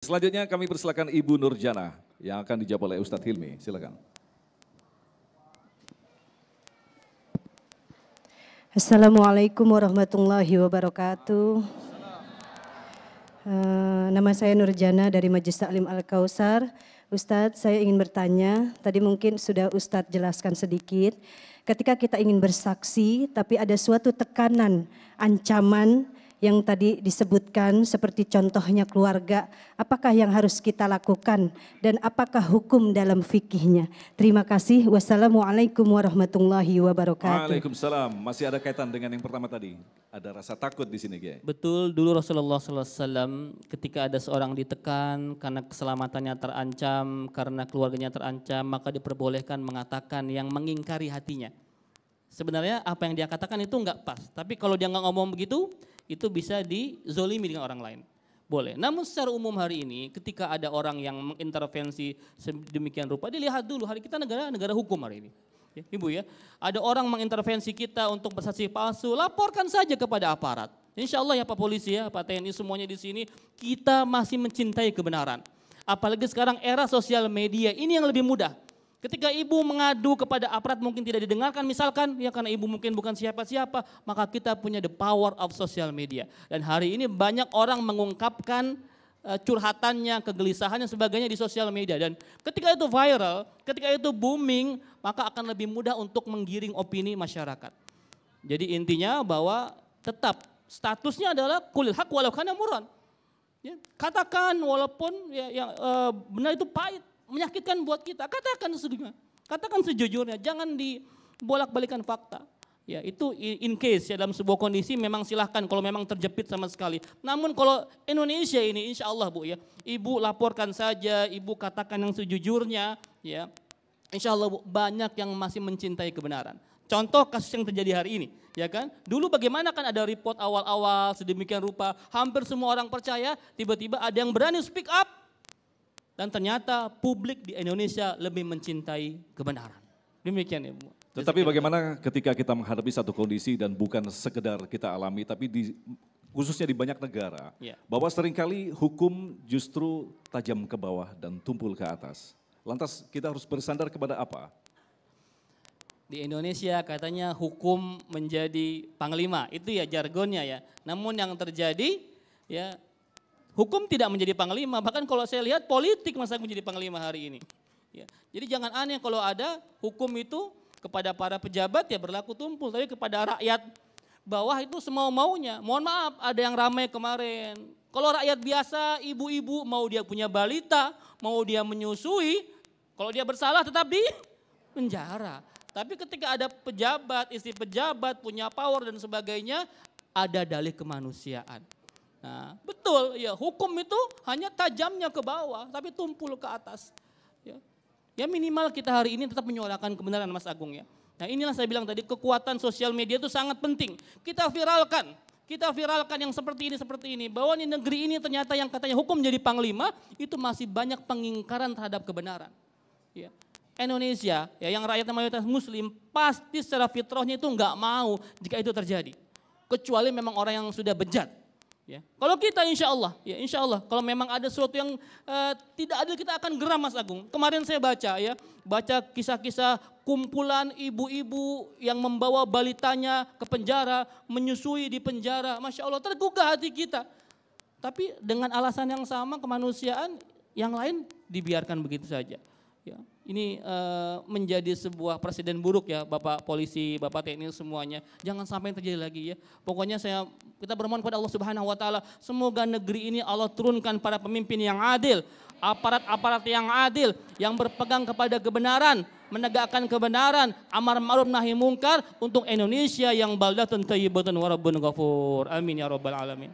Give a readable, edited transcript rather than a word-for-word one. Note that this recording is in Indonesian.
Selanjutnya kami persilakan Ibu Nurjana yang akan dijawab oleh Ustadz Hilmi. Silakan. Assalamualaikum warahmatullahi wabarakatuh. Nama saya Nurjana dari Majelis Taklim Al-Kautsar. Ustadz, saya ingin bertanya, tadi mungkin sudah Ustadz jelaskan sedikit. Ketika kita ingin bersaksi, tapi ada suatu tekanan, ancaman yang tadi disebutkan seperti contohnya keluarga, apakah yang harus kita lakukan dan apakah hukum dalam fikihnya? Terima kasih. Wassalamualaikum warahmatullahi wabarakatuh. Waalaikumsalam. Masih ada kaitan dengan yang pertama tadi. Ada rasa takut di sini, Kiai. Betul, dulu Rasulullah SAW ketika ada seorang ditekan karena keselamatannya terancam, karena keluarganya terancam, maka diperbolehkan mengatakan yang mengingkari hatinya. Sebenarnya apa yang dia katakan itu enggak pas, tapi kalau dia enggak ngomong begitu, itu bisa dizolimi dengan orang lain. Boleh. Namun secara umum hari ini ketika ada orang yang mengintervensi sedemikian rupa, dilihat dulu, hari kita negara hukum hari ini. Ya, Ibu ya, ada orang mengintervensi kita untuk bersaksi palsu, laporkan saja kepada aparat. Insya Allah ya Pak Polisi ya, Pak TNI semuanya di sini, kita masih mencintai kebenaran. Apalagi sekarang era sosial media, ini yang lebih mudah. Ketika ibu mengadu kepada aparat mungkin tidak didengarkan misalkan, ya karena ibu mungkin bukan siapa-siapa, maka kita punya the power of social media. Dan hari ini banyak orang mengungkapkan curhatannya, kegelisahannya, sebagainya di sosial media. Dan ketika itu viral, ketika itu booming, maka akan lebih mudah untuk menggiring opini masyarakat. Jadi intinya bahwa tetap statusnya adalah kulil haq walau kana murran. Ya, katakan walaupun benar itu pahit, menyakitkan buat kita, katakan sejujurnya, jangan dibolak-balikan fakta. Ya, itu in case ya dalam sebuah kondisi memang silahkan kalau memang terjepit sama sekali. Namun kalau Indonesia ini insya Allah Bu ya, ibu laporkan saja, ibu katakan yang sejujurnya ya. Insya Allah Bu, banyak yang masih mencintai kebenaran. Contoh kasus yang terjadi hari ini, ya kan? Dulu bagaimana kan ada report awal-awal sedemikian rupa, hampir semua orang percaya, tiba-tiba ada yang berani speak up. Dan ternyata publik di Indonesia lebih mencintai kebenaran. Demikian ya Bu. Tetapi bagaimana ketika kita menghadapi satu kondisi dan bukan sekedar kita alami, tapi khususnya di banyak negara, ya, bahwa seringkali hukum justru tajam ke bawah dan tumpul ke atas. Lantas kita harus bersandar kepada apa? Di Indonesia katanya hukum menjadi panglima, itu ya jargonnya ya. Namun yang terjadi ya hukum tidak menjadi panglima, bahkan kalau saya lihat politik masa menjadi panglima hari ini. Ya. Jadi jangan aneh kalau ada hukum itu kepada para pejabat ya berlaku tumpul, tapi kepada rakyat bawah itu semau-maunya. Mohon maaf, ada yang ramai kemarin. Kalau rakyat biasa, ibu-ibu mau dia punya balita, mau dia menyusui, kalau dia bersalah tetap di penjara. Tapi ketika ada pejabat, istri pejabat, punya power dan sebagainya, ada dalih kemanusiaan. Nah, betul ya, hukum itu hanya tajamnya ke bawah tapi tumpul ke atas. Ya minimal kita hari ini tetap menyuarakan kebenaran Mas Agung ya. Nah inilah saya bilang tadi, kekuatan sosial media itu sangat penting. Kita viralkan yang seperti ini, bahwa di negeri ini ternyata yang katanya hukum jadi panglima itu masih banyak pengingkaran terhadap kebenaran. Ya. Indonesia ya yang rakyatnya mayoritas muslim pasti secara fitrahnya itu nggak mau jika itu terjadi. Kecuali memang orang yang sudah bejat. Ya. Kalau kita insya Allah, kalau memang ada sesuatu yang tidak adil kita akan geram Mas Agung. Kemarin saya baca kisah-kisah kumpulan ibu-ibu yang membawa balitanya ke penjara, menyusui di penjara. Masya Allah tergugah hati kita. Tapi dengan alasan yang sama kemanusiaan, yang lain dibiarkan begitu saja. Ya. Ini menjadi sebuah presiden buruk ya Bapak Polisi, Bapak TNI semuanya. Jangan sampai yang terjadi lagi ya. Pokoknya kita bermohon kepada Allah Subhanahu Wa Taala, semoga negeri ini Allah turunkan para pemimpin yang adil, aparat-aparat yang adil, yang berpegang kepada kebenaran, menegakkan kebenaran, amar ma'ruf nahi mungkar untuk Indonesia yang baldatun thayyibatun wa rabbun ghafur. Amin ya rabbal alamin.